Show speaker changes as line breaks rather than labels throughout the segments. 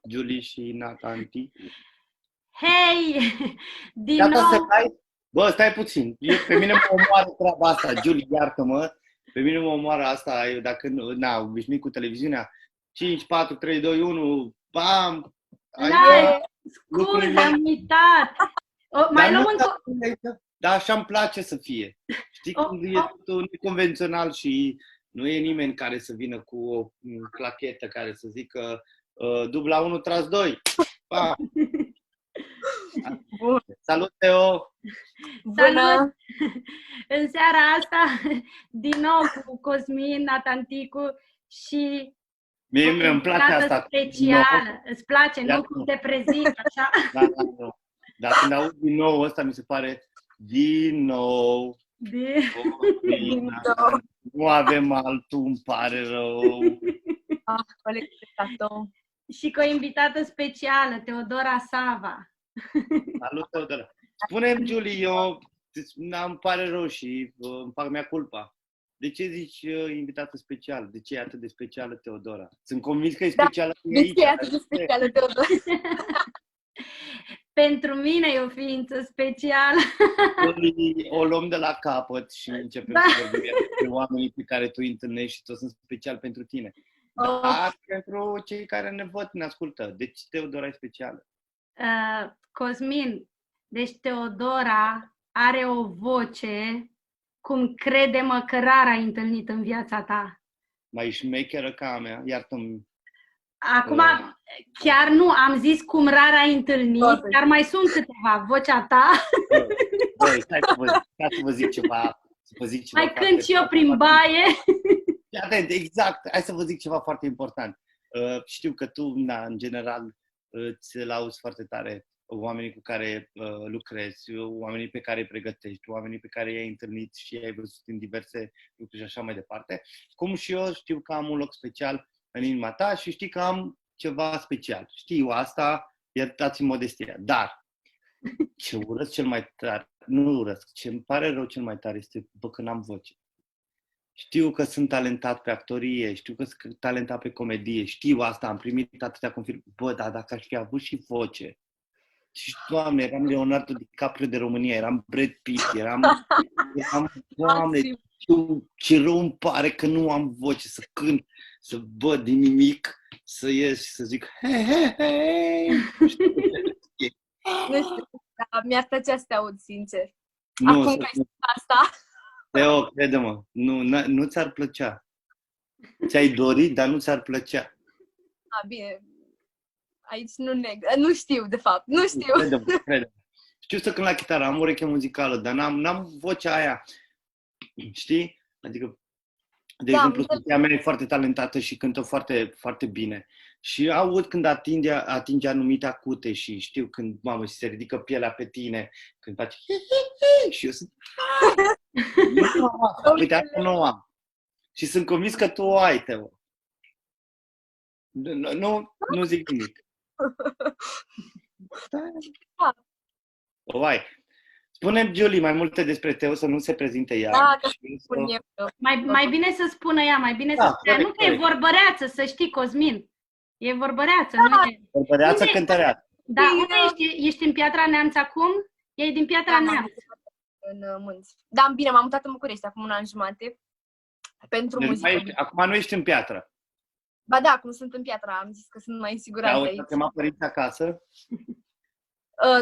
Julie și Natanti.
Hei! Din
Gata să
nou!
dai? Bă, stai puțin. Pe mine mă omoară treaba asta. Julie, iartă-mă. Pe mine mă omoară asta. Eu, dacă nu, obișnuit cu televiziunea. 5, 4, 3, 2, 1. Bam!
Live! Scuze, am uitat! Mai luăm încă...
Dar așa îmi place să fie. Știi când e totul neconvențional și nu e nimeni care să vină cu o clachetă care să zică dubla 1 tras 2. Salut, Teo!
Salut! În seara asta, din nou cu Cosmin, Natanticu și
mie îmi place asta.
Specială. Îți place, nu? Cum te prezint, așa?
Da. Dar când aud din nou ăsta, mi se pare din nou. Nu avem altul, îmi pare rău.
Și cu o invitată specială, Teodora Sava.
Salut, Teodora. Spune-mi, Julie, eu îmi pare rău și îmi fac mea culpa. De ce zici invitată specială? De ce e atât de specială Teodora? Sunt convins că e specială
de ce e atât de specială Teodora?
Pentru mine e o ființă specială.
O luăm de la capăt și începem să vorbim despre oamenii pe care tu îi întâlnești și toți sunt special pentru tine. Dar pentru cei care ne văd, ne ascultă. Deci Teodora e specială.
Cosmin, deci Teodora are o voce cum crede-mă că rar ai întâlnit în viața ta.
Mai șmecheră ca a mea, iartă-mi.
Acum, chiar nu, am zis cum rar ai întâlnit, dar mai sunt câteva, vocea ta.
Băi, stai să vă zic ceva.
Mai cânt și eu prin baie.
Atent, exact, hai să vă zic ceva foarte important. Știu că tu, în general, îți lauzi foarte tare oamenii cu care lucrezi, oamenii pe care îi pregătești, oamenii pe care i-ai întâlnit și i-ai văzut în diverse lucruri și așa mai departe. Cum și eu știu că am un loc special în inima ta și știi că am ceva special. Știu asta, iertați-mi modestia. Dar ce urăsc cel mai tare, nu urăsc, ce îmi pare rău cel mai tare este că n-am voce. Știu că sunt talentat pe actorie, știu că sunt talentat pe comedie, știu asta, am primit atâtea confirmări. Bă, dar dacă aș fi avut și voce, și Doamne, eram Leonardo DiCaprio de România, eram Brad Pitt, eram Doamne, ce rău îmi pare că nu am voce să cânt, să văd din nimic, să ies și să zic hei.
Nu știu, dar mi-ar plăcea să te aud, sincer.
Nu,
acum că ai spus asta.
Teo, crede-mă, nu ți-ar plăcea. Ți-ai dorit, dar nu ți-ar plăcea.
Bine. Aici nu știu, de fapt. Nu știu.
Crede-mă. Știu să cânt la chitară, am o ureche muzicală, dar n-am vocea aia. Știi? Adică, de exemplu, soția mea e foarte talentată și cântă foarte, foarte bine. Și aud când atinge anumite acute și știu când, mamă, și se ridică pielea pe tine, când face și eu sunt... Uite, asta nu am. Și sunt convins că tu o ai, Teo. Nu zic nimic. O ai. Spune-mi, Julie, mai multe despre Teo, să nu se prezinte ea.
Da, că spun eu.
Mai bine să spună ea, mai bine să spună ea. Nu că e vorbăreață, să știi, Cosmin. E vorbăreață, nu e...
Vorbăreață, cântăreață.
Da, unde ești? Ești în Piatra Neamț acum? E din Piatra Neamț.
În Munți. Da, bine, m-am mutat în București acum un an jumate. Pentru muzică.
Acum nu ești în Piatra.
Ba da, acum sunt în Piatra, am zis că sunt mai în siguranță aici.
Te-au chemat părinții acasă?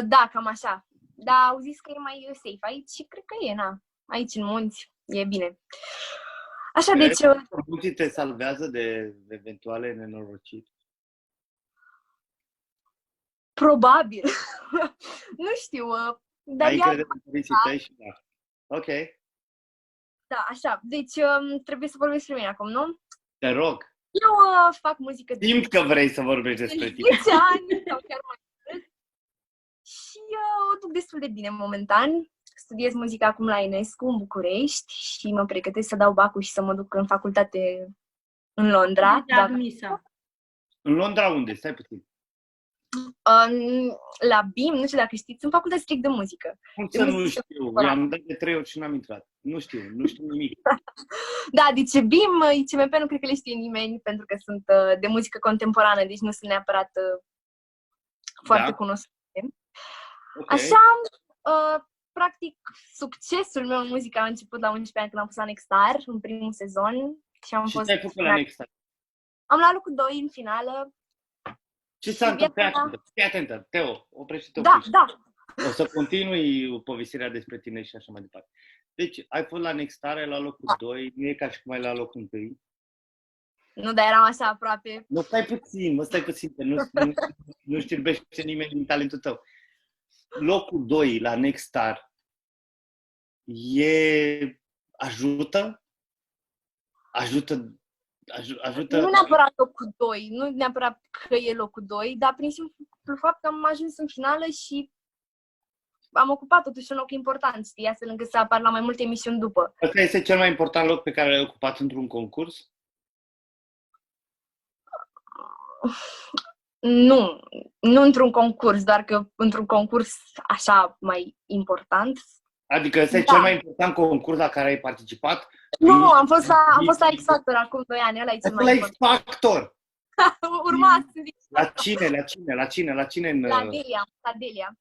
Da, cam așa. Dar au zis că e mai safe aici și cred că e, aici în Munți, e bine. Așa, deci...
Munții te salvează de eventuale nenorociri?
Probabil. Nu știu, dar
ai încredere în părinții tăi și da. Ok.
Da, așa. Deci trebuie să vorbesc despre mine acum, nu?
Te rog.
Eu fac muzică de...
Simt că vrei să vorbești despre tine.
10 ani sau chiar mai mult. Și o duc destul de bine momentan. Studiez muzică acum la Enescu, în București, și mă pregătesc să dau bacul și să mă duc în facultate în Londra.
În Londra unde? Stai puțin.
La BIM, nu știu dacă știți, sunt facultate strict de muzică.
Cum să nu știu? I-am dat de 3 ori și n-am intrat. Nu știu nimic.
Da, deci BIM, ICMP nu cred că le știe nimeni, pentru că sunt de muzică contemporană, deci nu sunt neapărat foarte cunoscute.
Okay.
Așa, practic, succesul meu în muzică a început la 11 ani când am fost la Nexstar, în primul sezon. Și am
Și
fost...
ce ai făcut la Nexstar?
Am luat locul 2 în finală.
Ce s-a întâmplat?
viața-
Fii atentă, Teo, oprește-te.
Da, da.
O să continui povestirea despre tine și așa mai departe. Deci, ai fost la Nexstar, ai la locul 2, nu e ca și cum ai la locul 1.
Nu, dar eram așa aproape.
Nu, stai puțin, că nu știrbește nimeni din talentul tău. Locul 2 la Nexstar ajută? Ajută?
Nu neapărat locul 2, nu neapărat că e locul 2, dar prin simplu fapt că am ajuns în finală și am ocupat totuși un loc important, știi, astfel încât să apar la mai multe emisiuni după.
Ăsta este cel mai important loc pe care l-ai ocupat într-un concurs?
Nu într-un concurs, doar că într-un concurs așa mai important.
Adică ăsta e
Da.
cel mai important concurs la care ai participat?
Nu, am fost la X Factor acum 2 ani, ăla e cel
La
mai
X
important.
Factor!
Urma să zic.
La cine în...
La Delia.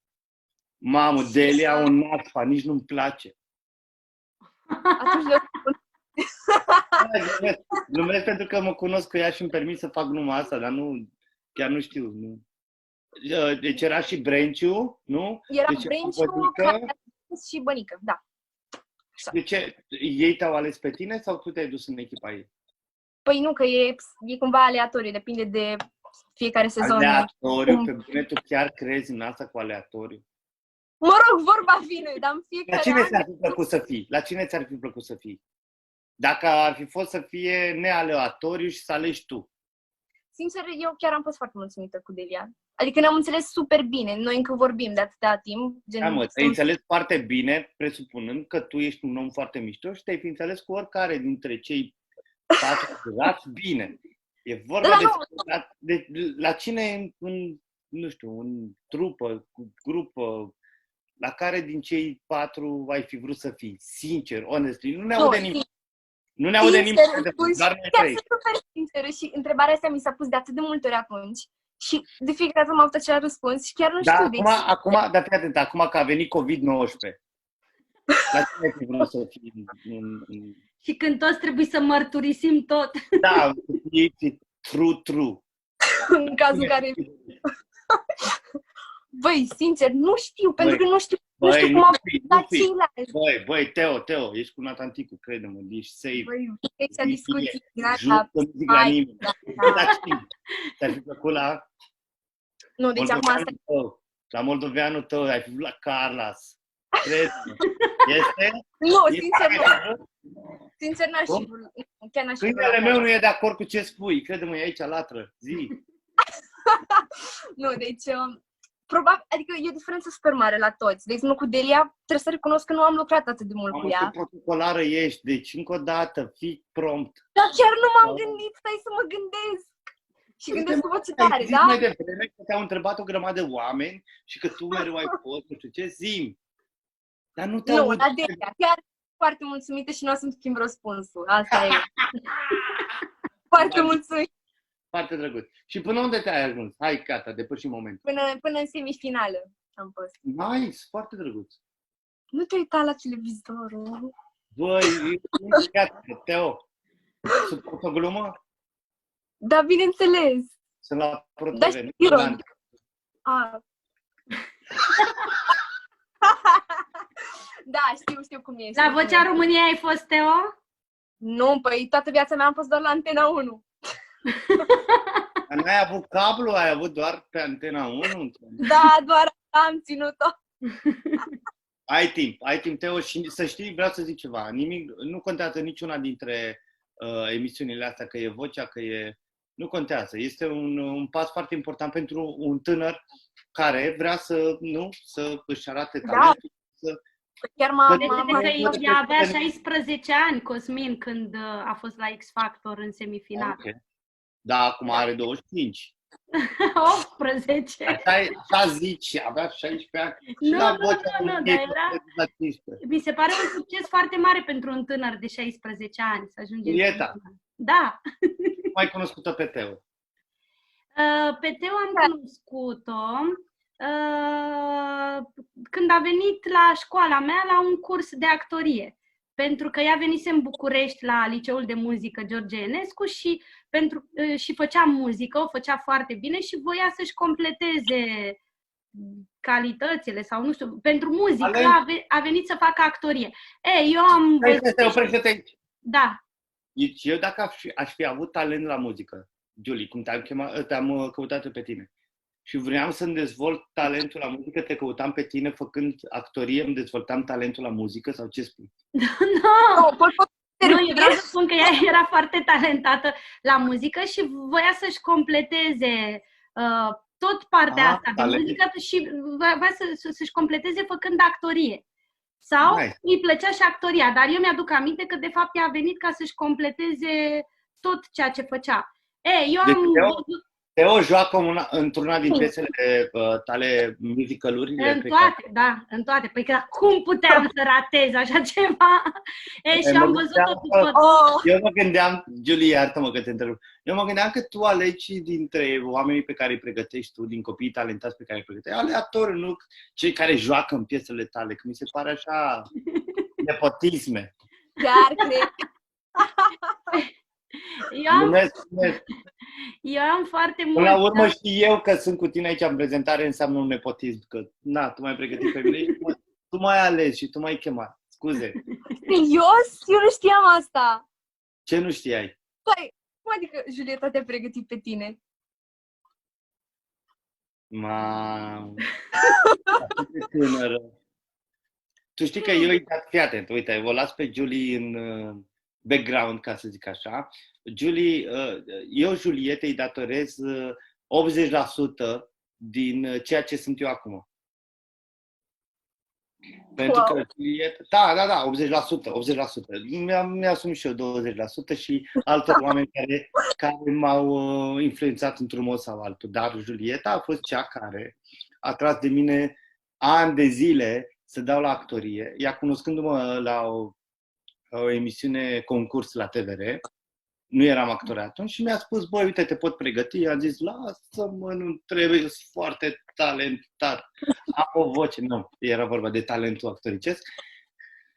Mamă, Delia o națpa, nici nu-mi place.
Atunci le spun.
Glumesc pentru că mă cunosc cu ea și îmi permit să fac numai asta, dar chiar nu știu. Nu. Deci era și Brenciu, nu?
Era
deci
Brenciu,
Bănică.
și Bănică, da.
De ce? Ei te-au ales pe tine sau tu te-ai dus în echipa ei?
Păi nu, că e cumva aleatoriu, depinde de fiecare sezon.
Aleatoriu? Pe bine, tu chiar crezi în asta cu aleatoriu?
Mă rog, vorba vine, dar în
La
fiecare
cine
an...
ți-ar fi plăcut să fii? La cine ți-ar fi plăcut să fii? Dacă ar fi fost să fie nealeatoriu și să alegi tu.
Sincer, eu chiar am fost foarte mulțumită cu Delia. Adică ne-am înțeles super bine. Noi încă vorbim de atâta timp.
Da, mă, te-ai înțeles foarte bine, presupunând că tu ești un om foarte mișto și te-ai fi înțeles cu oricare dintre cei 4 jurați bine. E vorba de la cine nu știu, în trupă, grupă, la care din cei 4 ai fi vrut să fii? Sincer, honestly, nu ne aude nimeni. Nu ne aude nimeni, doar noi
chiar
trei.
sunt super sinceră și întrebarea asta mi s-a pus de atât de multe ori atunci. Și de fiecare dată am avut același răspuns și chiar nu știu.
Acum, dar fii atent, acum că a venit COVID-19, la cine ai fi vrut să fii?
Și când toți trebuie să mărturisim tot.
Da, e true.
În cazul în care... Băi, sincer, nu știu, pentru că nu știu cum am dat ceilalți.
Băi, Teo, ești cu Natanticu, crede-mă, ești safe.
Băi, aici discuții din asta.
Jur că nu zic la nimeni. La cine? Ți-ar fi plăcut la...
Nu, deci acum asta...
La moldoveanul tău, ai fi vrut la Carlas. Crede-mă. Este?
Nu, sincer, nu. Sincer, n-aș fi vrut. Chiar n-aș fi vrut.
Câinele meu nu e de acord cu ce spui. Crede-mă, e aici, latră. Zi.
Nu, deci... Probabil, adică e o diferență super mare la toți. De exemplu, cu Delia, trebuie să recunosc că nu am lucrat atât de mult cu ea.
Ce protocolară ești, deci încă o dată, fii prompt.
Dar chiar nu m-am gândit, stai să mă gândesc. Și gândesc cu voce tare, da?
Mai devreme că te-au întrebat o grămadă de oameni și că tu mereu ai fost, nu știu ce, zi. Dar nu te aud.
Nu, la Delia, chiar foarte mulțumită și nu o să-mi schimb răspunsul. Asta e. Foarte mulțumit.
Foarte drăguț. Și până unde te-ai ajuns? Hai, gata, depășim momentul.
Până în semifinală am fost.
Nice, foarte drăguț.
Nu te uita la televizor.
Băi, gata, Teo, suport o glumă?
Da, bineînțeles.
Sunt la ProTV.
Da, știu. Da, știu cum e.
La Vocea României ai fost, Teo?
Nu, păi toată viața mea am fost doar la Antena 1.
Dar n-ai avut cablu? Ai avut doar pe Antena 1?
Da, doar am ținut-o.
Ai timp, Teo, și să știi, vreau să zic ceva. Nimic, nu contează niciuna dintre emisiunile astea, că e Vocea, că e... Nu contează. Este un pas foarte important pentru un tânăr care vrea să își arate talentul.
Da. Chiar
ea avea 16 ani, Cosmin, când a fost la X Factor în semifinal.
Okay. Da, acum are 25.
18.
Așa zici, avea 16 ani.
Nu, dar era... Mi se pare un succes foarte mare pentru un tânăr de 16 ani să ajunge.
Julieta.
Da.
Cum ai cunoscut-o pe Teo?
Pe Teo am cunoscut-o când a venit la școala mea la un curs de actorie. Pentru că ea venise în București la Liceul de Muzică George Enescu și făcea muzică, o făcea foarte bine și voia să-și completeze calitățile sau nu știu, pentru muzică a venit să facă actorie. Eu am
Oprește-te aici.
Da.
Eu dacă aș fi avut talent la muzică, Julie, cum te-am căutat pe tine, și vreau să-mi dezvolt talentul la muzică, te căutam pe tine făcând actorie, îmi dezvoltam talentul la muzică sau ce spui?
Nu, eu vreau să spun că ea era foarte talentată la muzică și voia să-și completeze tot partea asta de muzică și voia să-și completeze făcând actorie. Sau îi plăcea și actoria, dar eu mi-aduc aminte că de fapt ea a venit ca să-și completeze tot ceea ce făcea. Eu am văzut...
Teo joacă într-una din piesele tale musical-urile?
În toate, da, în toate. Păi că cum puteam să ratez așa ceva? Și am văzut-o cu tot.
Eu mă gândeam, Julie, iartă-mă că te întrerup. Eu mă gândeam că tu alegi dintre oamenii pe care îi pregătești tu, din copiii talentați pe care îi pregătești, aleator, nu cei care joacă în piesele tale, că mi se pare așa nepotisme.
Chiar cred.
Eu am foarte mult...
Până la urmă și eu că sunt cu tine aici în prezentare înseamnă un nepotism, că tu m-ai pregătit pe mine și tu m-ai ales și tu m-ai chemat. Scuze.
Serios? Eu nu știam asta.
Ce nu știai?
Păi, cum adică Julieta te-a pregătit pe tine?
Atât de tânără. Tu știi că fii atent, uite, vă las pe Julie în background, ca să zic așa. Julie, eu Julietei îi datorez 80% din ceea ce sunt eu acum. Pentru că Julieta, da, 80%. Mi-asum și eu 20% și altor oameni care m-au influențat într-un mod sau altul. Dar Julieta a fost cea care a tras de mine ani de zile să dau la actorie. Ea cunoscându-mă la o emisiune concurs la TVR, nu eram actor atunci și mi-a spus, băi, uite, te pot pregăti. I-am zis, lasă-mă, nu trebuie, eu sunt foarte talentat. Am o voce, nu, era vorba de talentul actoricesc.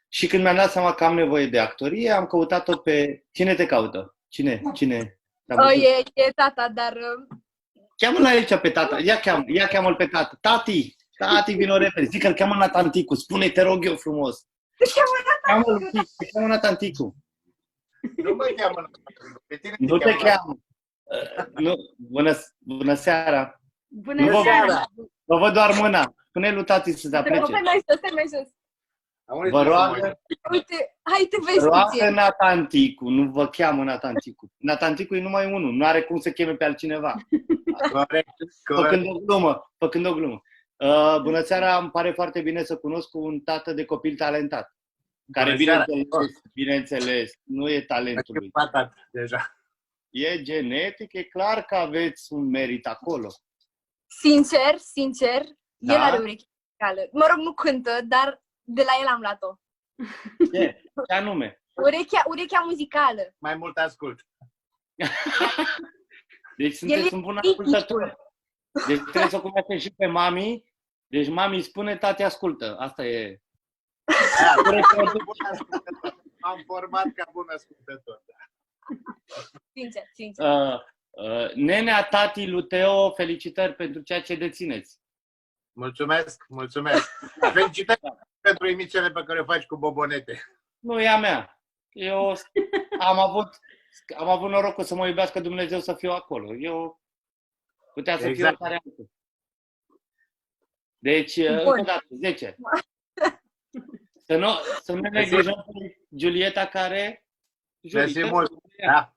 Și când mi-am dat seama că am nevoie de actorie, am căutat-o pe... Cine te caută? Cine?
E tata, dar...
Cheamă-l aici pe tata, ia cheamă-l pe tata. Tati, vino repede, zic că îl cheamă Natanticu, spune, te rog eu frumos. Cheamă Natanticu.
Nu mă cheamă Natanticu, pe tine
nu te cheamă. Bună seara.
Bună seara.
Vă văd doar mâna. Spune lui tati să se aplece.
Stai mai jos.
Vă roagă.
Uite, hai te vezi.
Roagă Natanticu, nu vă cheamă Natanticu. Natanticu e numai unul, nu are cum să cheme pe altcineva.
Corect.
Făcând o glumă. Bună seara, îmi pare foarte bine să cunosc un tată de copil talentat. Care, bineînțeles, nu e talentul lui.
Deja.
E genetic, e clar că aveți un merit acolo.
Sincer, el are ureche muzicală. Mă rog, nu cântă, dar de la el am luat-o.
Ce anume?
Urechea muzicală.
Mai mult ascult.
Deci sunteți un bun ascultător. Deci trebuie să o cunoaștem și pe mami. Deci mami spune, tati ascultă. Asta e.
Am format ca bun ascultător.
Sincer.
Nenea, tati, lui Teo, felicitări pentru ceea ce dețineți.
Mulțumesc. Felicitări pentru emisiunea pe care o faci cu bobonete.
Nu e a mea. Eu am avut norocul să mă iubească Dumnezeu să fiu acolo. Eu putea să fiu oricare altul. Deci, încă o dată, 10. Să nu neglijăm pe Julieta care...
Mersi mult. Da.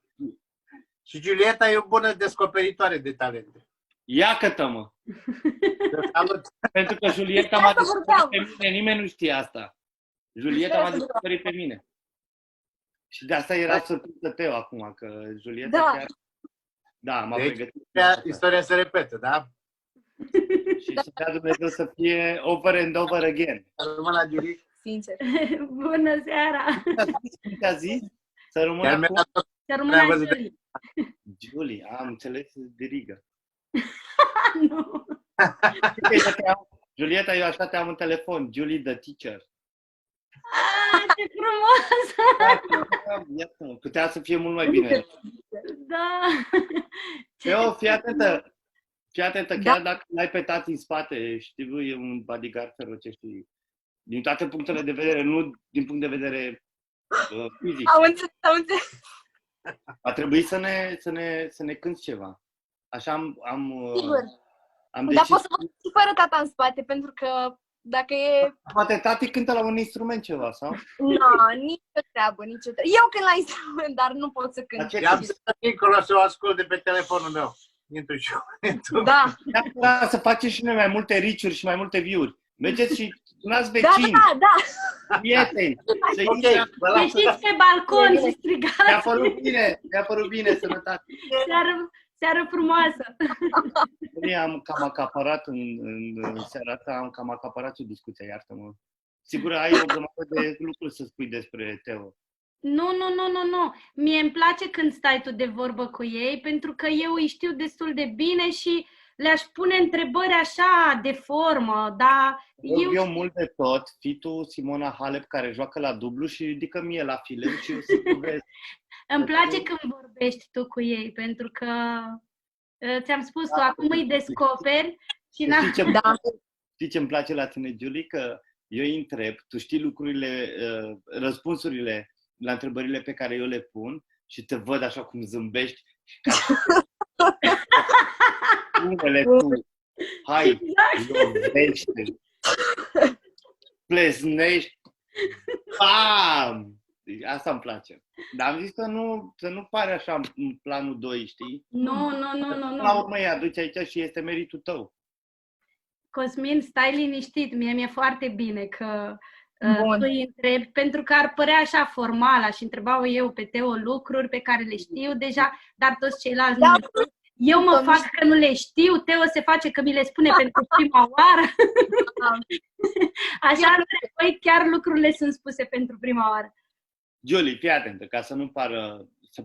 Și Julieta e o bună descoperitoare de talente.
Iacă-tă-mă!
Salut!
Pentru că Julieta m-a descoperit pe mine, nimeni nu știe asta. Julieta m-a descoperit pe mine. Și de asta era surprinsă Teo acum, că Julieta chiar... Da, m-a pregătit.
Istoria se repetă, da?
Și să dea Dumnezeu să fie over and over again.
Rămână, Julie.
Sincer.
Bună seara!
Cum te-a zis? Să rămână
Julie.
Julie, am înțeles de rigă.
Nu.
Julieta, eu așa te am în telefon. Julie the teacher.
Ce frumos!
Putea să fie mult mai bine.
Da.
Eu, fii atentă, chiar dacă l-ai pe tati în spate, știi, e un bodyguard feroce, știi, din toate punctele de vedere, nu din punct de vedere fizic.
Am înțeles.
A trebuit să ne cânti ceva. Așa am
Sigur.
Dar
poți să vă și fără tata în spate, pentru că dacă e...
Poate tati cântă la un instrument ceva, sau?
Nu, nicio treabă. Eu cânt la instrument, dar nu pot să cânt.
I-am să dincolo să o ascult de pe telefonul meu. Intru și eu.
Da.
Neapărat să faceți și noi mai multe reach-uri și mai multe view-uri. Mergeți și sunați
Da,
vecini, prieteni.
Ieșiți pe balcon și strigați.
Mi-a părut bine, sănătate.
Seară frumoasă!
Am cam acaparat în seara asta, am cam acaparat o discuție, iartă-mă. Sigur, ai o grămadă de lucruri să spui despre Teo.
Nu. Mie îmi place când stai tu de vorbă cu ei, pentru că eu îi știu destul de bine și le-aș pune întrebări așa, de formă, dar
Eu mult de tot, fii tu Simona Halep, care joacă la dublu și ridică mie la filem și eu să povesc.
Îmi place când vorbești tu cu ei, pentru că ți-am spus, tu acum îi descoperi și
Știi ce îmi place la tine, Julie? Că eu îi întreb, tu știi lucrurile, răspunsurile la întrebările pe care eu le pun și te văd așa cum zâmbești și ca numele tu, hai, lovește, plesnești, bam! Asta îmi place. Dar am zis să nu pare așa în planul 2, știi?
Nu.
La urmă îi aduci aici și este meritul tău.
Cosmin, stai liniștit. Mie mi-e foarte bine că tu îi întrebi, pentru că ar părea așa formal, aș întrebau eu pe Teo lucruri pe care le știu deja, dar toți ceilalți nu. Eu mă fac că nu le știu, Teo se face că mi le spune pentru prima oară. Așa între voi chiar lucrurile sunt spuse pentru prima oară.
Julie, fii atentă, ca să nu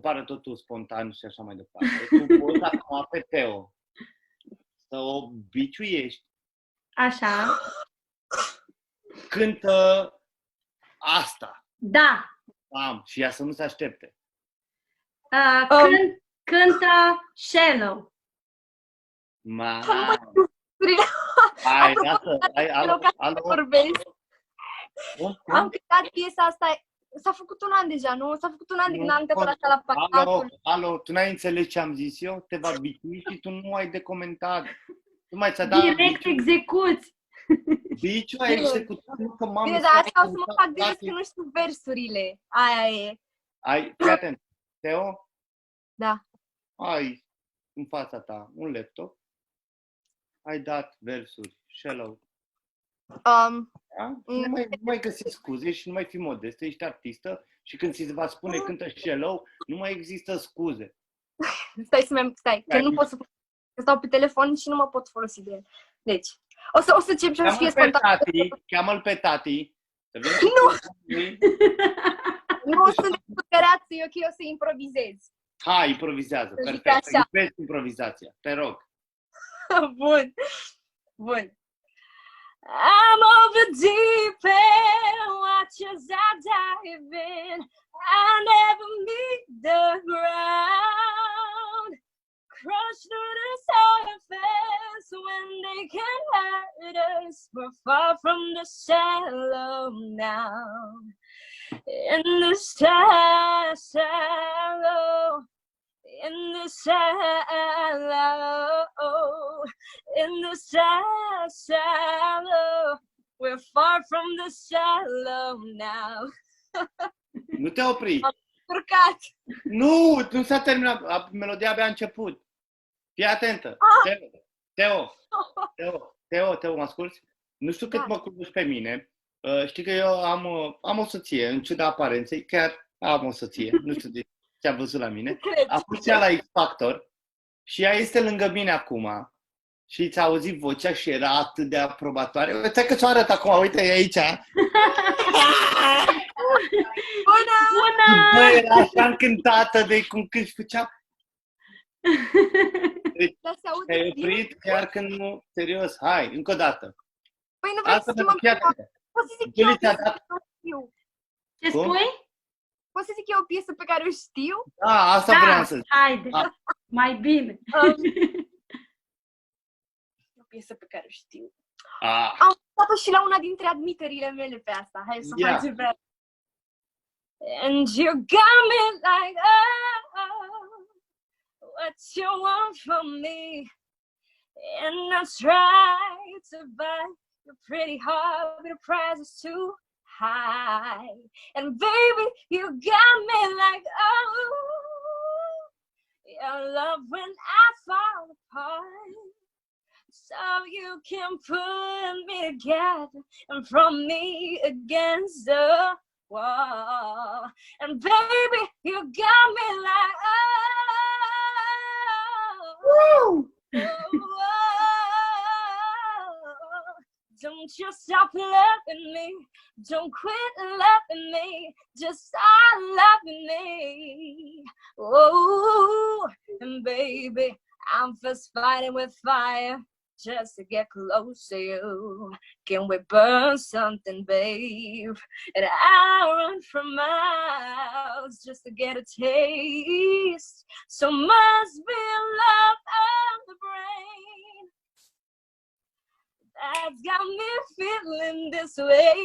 pară totul spontan și așa mai departe. Tu poți acum pe Teo să o biciuiești.
Așa.
Cântă asta.
Da.
Și ea să nu se aștepte.
Cântă Shallow.
Hai,
Am cântat piesa asta. S-a făcut un an deja, nu? S-a făcut un an de când am cântat asta la pactul.
Alo, tu n-ai înțeles ce am zis eu? Te va bicui și tu nu ai de comentat.
Direct execuți.
Biciu ai executat, nu că m-am...
Bine, dar asta o să mă fac de râs că nu știu versurile. Aia e.
Fii atent. Teo?
Da.
Ai în fața ta un laptop. Ai dat versuri. Shallow. Da? Nu mai găsi scuze și nu mai fi modestă, ești artistă și când ți se va spune cântă Shallow, nu mai există scuze.
Stai, că nu pot să stau pe telefon și nu mă pot folosi de el. Deci, o să încep și o să fie spontan.
Cheamă-l pe tati.
Nu sunt putereață, e ok, o să improvizez.
Hai, improvizează, perfect. Iubesc improvizația, te rog.
Bun. I'm over deep and watch as I dive in. I never meet the ground. Crush through the surface when they can hurt us. We're far from the shallow now. In the shallow. In the shallow, we're far from the shallow now.
Nu te opri.
Am urcat.
Nu s-a terminat. Melodia abia a început. Fii atentă. Teo, mă asculți? Nu știu cât mă cunoști pe mine. Știi că eu am o soție, în ciuda aparenței, chiar am o soție. Nu știu de ce a văzut la mine. A fost ea la X Factor și ea este lângă mine acum și ți-a auzit vocea și era atât de aprobatoare. Uite că ți-o arăt acum, uite, e aici.
Bună!
Bă, era așa încântată de cum când făcea. Deci,
dar se aude
te-ai
bine?
oprit chiar când nu... Serios, hai, încă o dată.
Păi nu vrei să
Asta
schimbăm
chiar.
Poți să zic
Julie
eu o
ți-a
piesă
dat-
pe care o știu.
Ce
Cum?
spui?
Poți să zic eu o piesă pe care o știu?
Asta vreau să zic.
haide.
Da.
Mai bine.
O piesă pe care o știu.
Ah,
Am dat-o și la una dintre admiterile mele pe asta. Hai să
Ia.
facem pe asta. And you got me like, oh, what you want from me? And I try to buy your pretty heart, but the price is too high. And baby, you got me like, oh, your love when I fall apart. So you can put me together and from me against the wall. And baby, you got me like, oh, don't you stop loving me. Don't quit loving me. Just start loving me. Oh, and baby, I'm first fighting with fire just to get close to you. Can we burn something, babe? And I'll run for miles just to get a taste. So must be love of the brain that's got me feeling this way.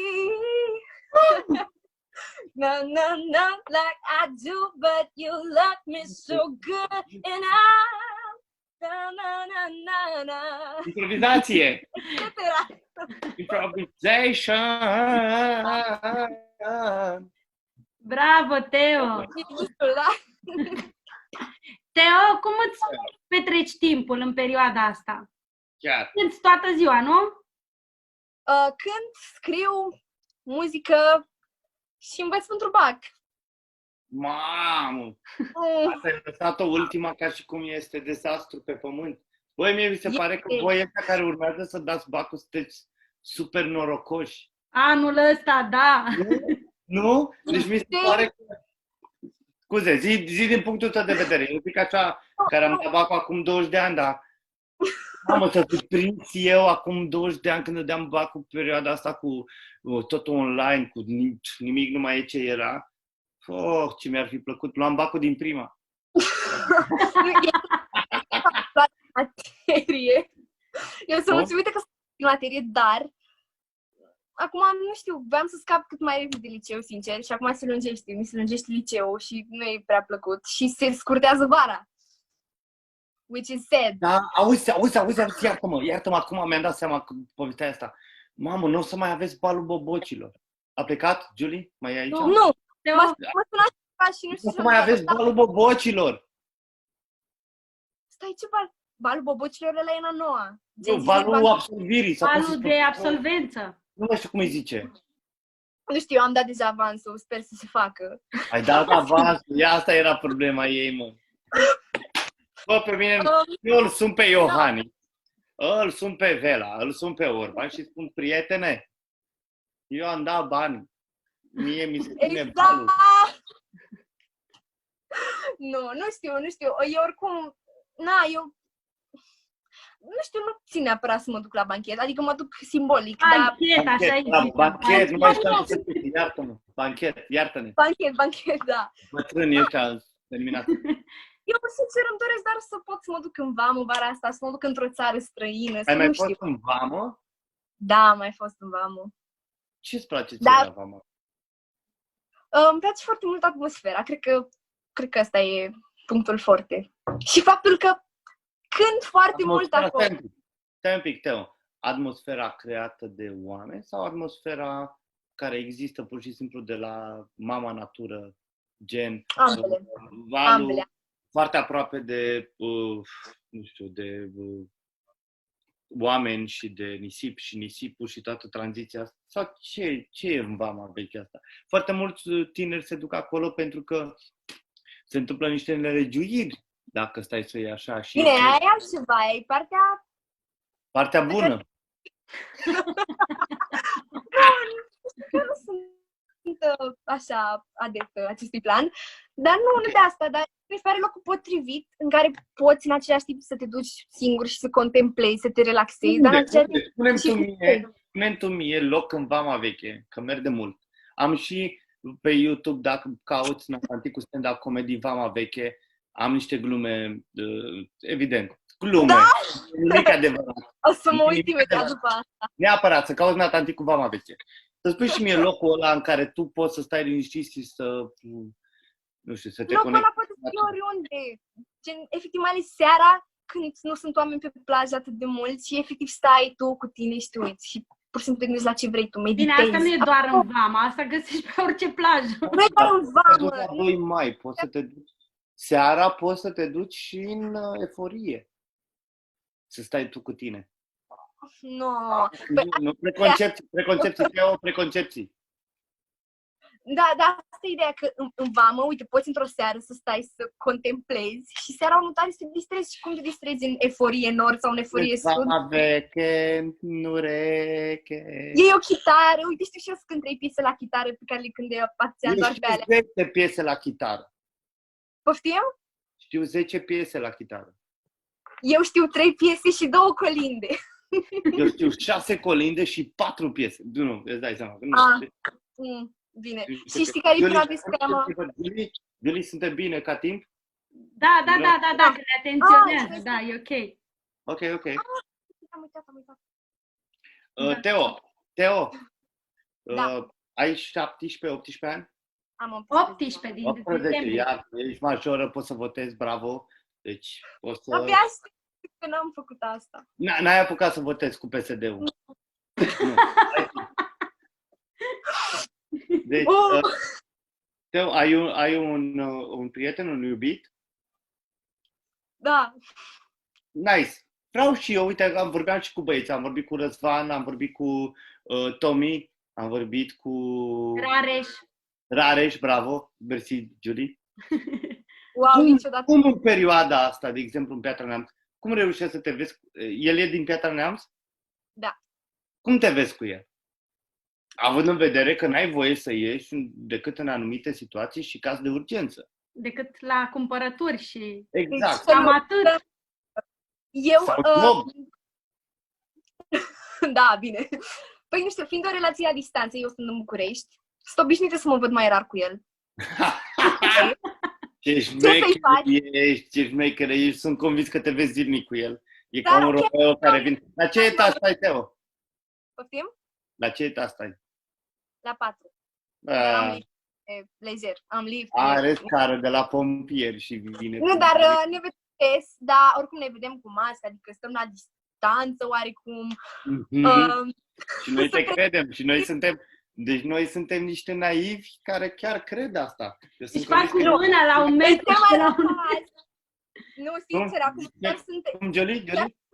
No, like I do, but you love me so good, and na.
improvizație!
Etc.
Improvisation!
Bravo, Teo!
Da?
Teo, cum îți petreci timpul în perioada asta?
Chiar.
Cânti toată ziua, nu?
Când scriu muzică și învăț pentru bac.
Mamă! Asta e lăsat-o ultima ca și cum este dezastru pe pământ. Băi, mie mi se pare că voi ăștia care urmează să dați bacul sunteți super norocoși.
Anul ăsta, da.
Nu? Deci mi se pare că... Scuze, zi din punctul tău de vedere. Eu zic așa, care am dat bacul acum 20 de ani, dar... Mamă, să fi prins eu acum 20 de ani când dădeam bacul pe perioada asta cu totul online, cu nimic nu mai e ce era. Oh, ce mi-ar fi plăcut. Luam bacul din prima.
Materie. Eu sunt mulțumită că sunt în materie, dar acum, nu știu, voiam să scap cât mai repede de liceu, sincer, și acum mi se lungește liceul și nu e prea plăcut și se scurtează vara. Which is sad.
Da, auzi, iartă-mă, acum mi-am dat seama cu povestea asta. Mamă, nu o să mai aveți balul bobocilor. A plecat, Julie? Mai e aici?
Nu,
Teo,
mă sunați și nu știu
Nu o să mai aveți balul bobocilor.
Stai, ce bal? Balul bobocilor ăla e în a noua.
Nu, balul absolvirii. Sau cum se
balul
spune?
de absolvență.
Nu mai știu cum îi zice.
Nu știu, eu am dat deja avansul, sper să se facă.
Ai dat avansul. Ia, asta era problema ei, mă. Bă, pe mine, eu îl sun pe Iohannis, îl sun pe Vela, îl sun pe Orban și spun, prietene, eu am dat bani. Mie mi se ține balul.
Nu știu. Eu oricum, nu știu, nu țin neapărat să mă duc la banchet, adică mă duc simbolic, dar...
Banchet, așa e.
La banchet, nu mai știu cum se zice, iartă-mă, banchet, iartă-ne.
Banchet, da.
Bătrânii ăștia terminat.
Eu, sincer, îmi doresc doar să pot să mă duc în vamă vara asta, să mă duc într-o țară străină,
Ai mai
nu
fost
știu.
în vamă?
Da, am mai fost în vamă.
Ce-ți place ție
Da.
la vamă?
Îmi place foarte mult atmosfera, cred că ăsta e punctul forte. Și faptul că cânt foarte mult acolo.
Stai un pic, Teo. Atmosfera creată de oameni sau atmosfera care există pur și simplu de la mama natură, gen
Ambele.
valul,
Ambele.
foarte aproape de, nu știu, de oameni și de nisip și nisipul și toată tranziția asta? Sau ce e în vama veche asta? Foarte mulți tineri se duc acolo pentru că se întâmplă niște nelegiuiri, dacă stai să iei așa. Și
Bine, aia e altceva, e
partea bună.
nu sunt așa adeptă acestui plan, dar nu de asta, dar mi se pare locul potrivit în care poți în același timp să te duci singur și să contemplezi, să te relaxezi, dar în același timp
Spune-mi tu mie loc în Vama Veche, că merg de mult. Am și pe YouTube, dacă cauți Natanticu stand-up comedy Vama Veche, am niște glume, evident, glume,
Da!
nimic adevărat.
O să mă uit imediat după asta.
Neapărat, să cauți Natanticu Vama Veche. Să spui și mie locul ăla în care tu poți să stai liniștit și să, nu știu, să te
Locul
conectezi.
ăla poate să fie oriunde. Gen, efectiv, mai ales seara, când nu sunt oameni pe plajă atât de mulți și efectiv stai tu cu tine și te uiți și pur și simplu te gândești la ce vrei tu,
Bine,
meditezi.
asta nu e doar în Vama, asta găsești pe orice plajă.
Nu e doar în vamă.
La 2 mai poți să te duci. Seara poți să te duci și în eforie. Să stai tu cu tine.
Nu. Păi,
Nu, preconcepții, Teo, preconcepții.
da, asta e ideea, că în vamă, uite, poți într-o seară să stai să contemplezi și seara următoare să te distrezi. Și cum te distrezi în eforie nord sau în eforie sud?
Vama veche, nu reche.
Iei o chitară, uite, știu și eu să cânt 3 piese la chitară pe care le cânde Pația doar pe alea.
Știu 10 piese la chitară.
Poftim?
Știu 10 piese la chitară.
Eu știu 3 piese și 2 colinde.
Eu știu 6 colinde și 4 piese. Nu, îți dai seama.
Bine. Și știi care e prima piesă care am...
Julie, suntem bine ca timp?
Da, că ne atenționează, da, e ok.
Ok.
Am uitat.
Teo,
Da.
ai 17-18 ani?
Am
18 din
18,
decembrie.
iar ești majoră, poți să votezi, bravo. Deci, o să...
Abia aștept că n-am făcut asta.
N-ai apucat să votezi cu PSD-ul. Nu. Deci, Teo, ai un prieten, un iubit?
Da.
Nice. Vreau și eu, uite, vorbeam și cu băieți, am vorbit cu Răzvan, am vorbit cu Tommy, am vorbit cu
Rareș,
bravo, mersi, Julie.
Wow, niciodată.
Cum în perioada asta, de exemplu, în Piatra Neamț, cum reușești să te vezi? El e din Piatra Neamț?
Da.
Cum te vezi cu el? Având în vedere că n-ai voie să ieși decât în anumite situații și caz de urgență.
decât la cumpărături și...
Exact.
Cam atât.
Eu...
Sau
da, bine. Păi nu știu, fiind o relație la distanță, eu sunt în București, sunt obișnuită să mă văd mai rar cu el.
Ce șmecheră ești, sunt convins că te vezi zilnic cu el. E
Da,
ca un Romeo care vine. La ce etaj stai, Teo?
Poftim?
La ce etaj stai?
La 4.
Ah,
Am lift lejer, am lift.
are scară de la pompieri și vine.
Nu, dar ne vedem des, dar oricum ne vedem cu mască, adică stăm la distanță oarecum.
Și noi te credem. Și noi suntem... Deci noi suntem niște naivi care chiar cred asta.
Deci fac cu mâna la un metru și la un...
Nu, sincer, acum chiar sunt un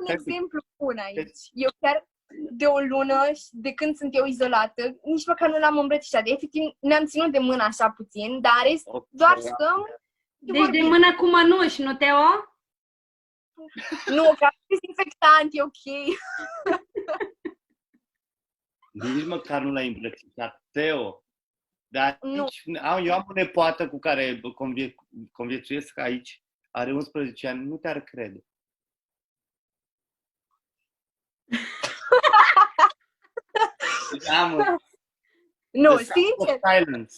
exemplu bun aici. Eu chiar de o lună, de când sunt eu izolată, nici măcar nu l-am îmbrățișat. Efectiv, ne-am ținut de mână așa puțin, dar rest, doar stăm.
Deci de mână cu mănuși, nu, Teo?
Nu, că am dezinfectant, e ok.
Nici măcar nu l-ai îmbrățișat, Teo. Dar
Nu.
eu am o nepoată cu care conviețuiesc aici, are 11 ani, nu te-ar crede.
Nu, sincer.
Silence.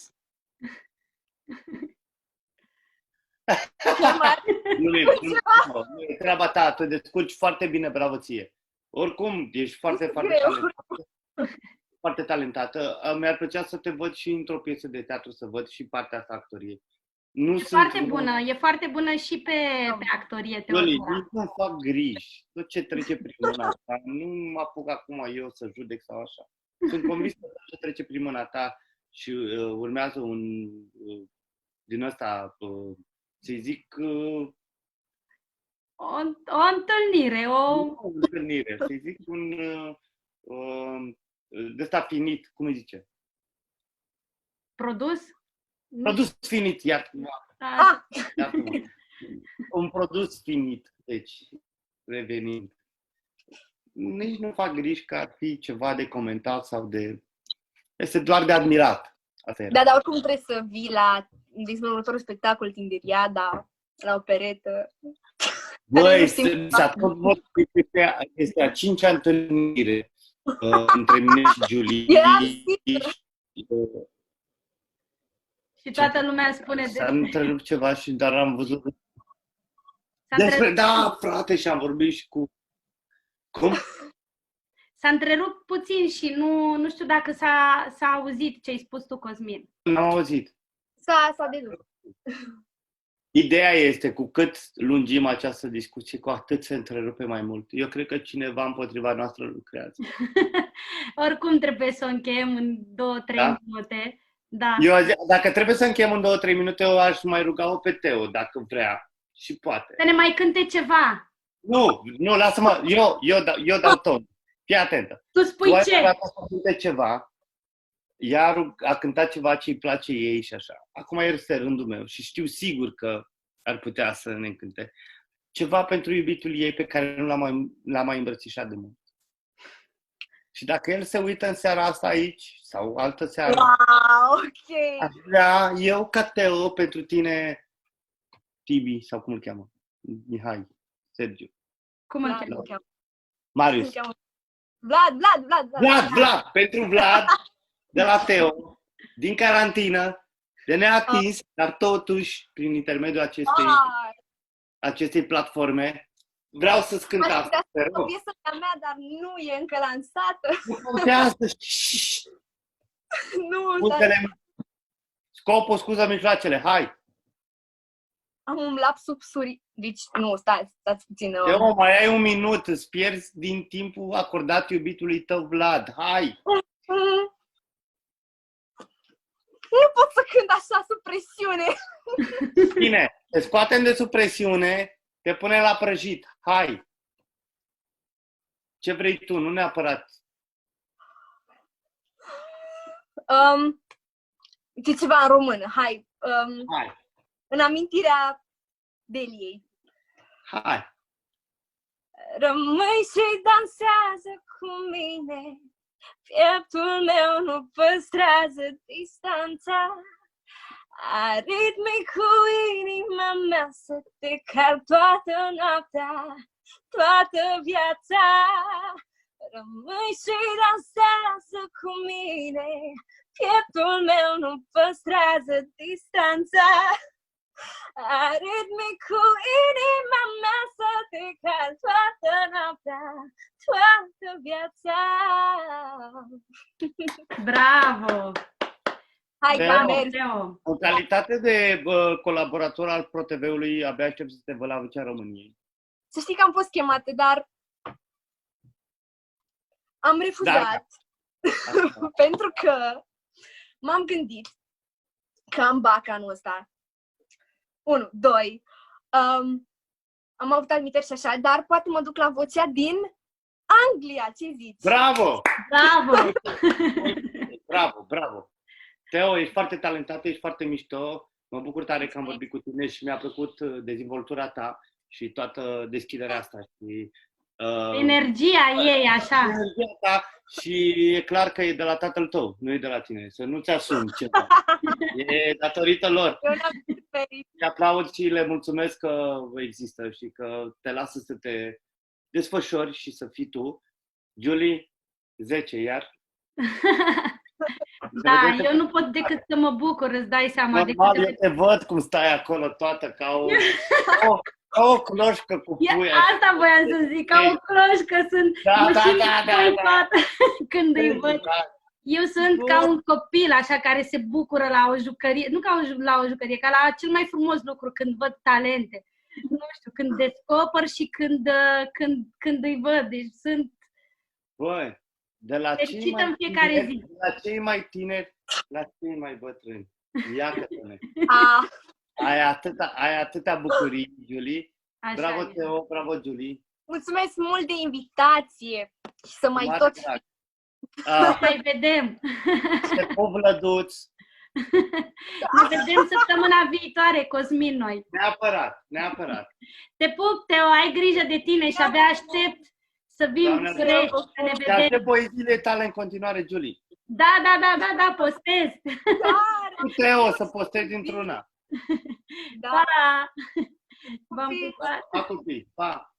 Nu e treaba ta, te descurci foarte bine, bravo ție. Oricum, ești foarte talentată. Mi-ar plăcea să te văd și într-o piesă de teatru, să văd și partea asta actoriei.
E foarte bună și pe actorie, Teodora.
Nu fac griji. Tot ce trece prin mâna ta, nu mă apuc acum eu să judec sau așa. Sunt convins că tot ce trece prin mâna ta și urmează un din ăsta, să-i zic...
O întâlnire,
o întâlnire, să-i zic un... de ăsta finit, cum îi zice?
Produs?
Produs finit, iartă-mă. Un produs finit, deci, revenind. Nici nu fac griji că ar fi ceva de comentat sau de... Este doar de admirat. Asta era.
Da, dar oricum trebuie să vii la, de exemplu, următorul spectacol, Tinderiada, la o peretă.
Băi, s-a tot vorbit, este a 5-a întâlnire între mine și Julie.
Și toată lumea spune
S-a întrerupt ceva și dar am văzut... Da, frate, și am vorbit și cu... Cum?
S-a întrerupt puțin și nu știu dacă s-a auzit ce ai spus tu, Cosmin.
N-am auzit.
S-a dedus.
Ideea este, cu cât lungim această discuție, cu atât se întrerupe mai mult. Eu cred că cineva împotriva noastră lucrează.
Oricum trebuie să o încheiem în 2-3 minute. Da.
Dacă trebuie să încheiem în 2-3 minute, eu aș mai ruga-o pe Teo, dacă vrea. Și poate.
Să ne mai cânte ceva.
Nu, lasă-mă. Eu dau ton. Fii atentă.
Tu spui ce?
Să cânte ceva. Ea a cântat ceva ce îi place ei și așa. Acum este rândul meu și știu sigur că ar putea să ne încânte. Ceva pentru iubitul ei pe care nu l-a mai îmbrățișat de mult. Și dacă el se uită în seara asta aici sau altă seară,
wow, ok.
aș vrea eu ca Teo pentru tine, Tibi, sau cum îl cheamă? Mihai, Sergiu.
Cum îl
cheamă?
Marius.
Vlad.
Pentru Vlad, de la Teo, din carantină, de neatins, dar totuși, prin intermediul acestei platforme, vreau să-ți cânt asta.
O piesă a mea, dar nu e încă lansată.
Nu contează.
Nu,
Scopul, scuză mijloacele, hai!
Am un lapsuri. Deci, nu, stați puțin.
Eu mai ai un minut, îți pierzi din timpul acordat iubitului tău, Vlad. Hai!
Nu pot să cânt așa sub presiune.
Bine, te scoatem de sub presiune, te pune la prăjit. Hai! Ce vrei tu, nu neapărat.
Ce ceva în română, hai.
Hai!
În amintirea Deliei.
Hai!
Rămâi și dansează cu mine, pieptul meu nu păstrează distanța. Aritmii cu inima mea să te calc toată noaptea, toată viața. Rămâi și dansează cu mine, pieptul meu nu păstrează distanța. Aritmii cu inima mea să te calc toată noaptea, toată viața.
Bravo!
Hai că mergi!
În calitate de colaborator al ProTV-ului, abia aștept să te văd la Vocea României.
Să știi că am fost chemată, dar am refuzat. Pentru că m-am gândit că am bac anul ăsta. 1, 2. Am avut admiteri și așa, dar poate mă duc la Vocea din Anglia, ce zici?
Bravo!
Bravo!
Bravo! Teo, ești foarte talentat, ești foarte mișto. Mă bucur tare că am vorbit cu tine și mi-a plăcut dezvoltura ta și toată deschiderea asta. Și,
energia ei, așa.
Energia ta și e clar că e de la tatăl tău, nu e de la tine. Să nu-ți asumi ceva. E datorită lor. Îi aplaud și le mulțumesc că există și că te lasă să te desfășori și să fii tu. Julie, 10 iar.
Da, eu nu pot decât să mă bucur, îți dai seama.
Normal, eu te văd cum stai acolo toată ca o cloșcă cu puia.
Asta voiam să zic, ca o cloșcă sunt.
Da.
Când îi văd. Eu sunt ca un copil, așa, care se bucură la o jucărie, nu ca la o jucărie, ca la cel mai frumos lucru, când văd talente. Nu știu, când descoper și când îi văd. Deci sunt
de la cei mai tineri la cei mai bătrâni. Iată-ne. Ai atâta bucurii, Julie.
Așa
bravo,
e.
Teo, bravo, Julie.
Mulțumesc mult de invitație și să mai
Mare
tot...
Mai vedem.
Te pup, Vlăduț.
Ne vedem săptămâna viitoare, Cosmin, noi.
Neapărat.
Te pup, Teo, ai grijă de tine și abia aștept să vin în București, să ne vedem.
Aștept poeziile tale în continuare, Julie.
Da, postez.
Dar,
Cu Teo să postezi într-una.
da.
Pa! V-am pupat!
Pa, copii! Pa!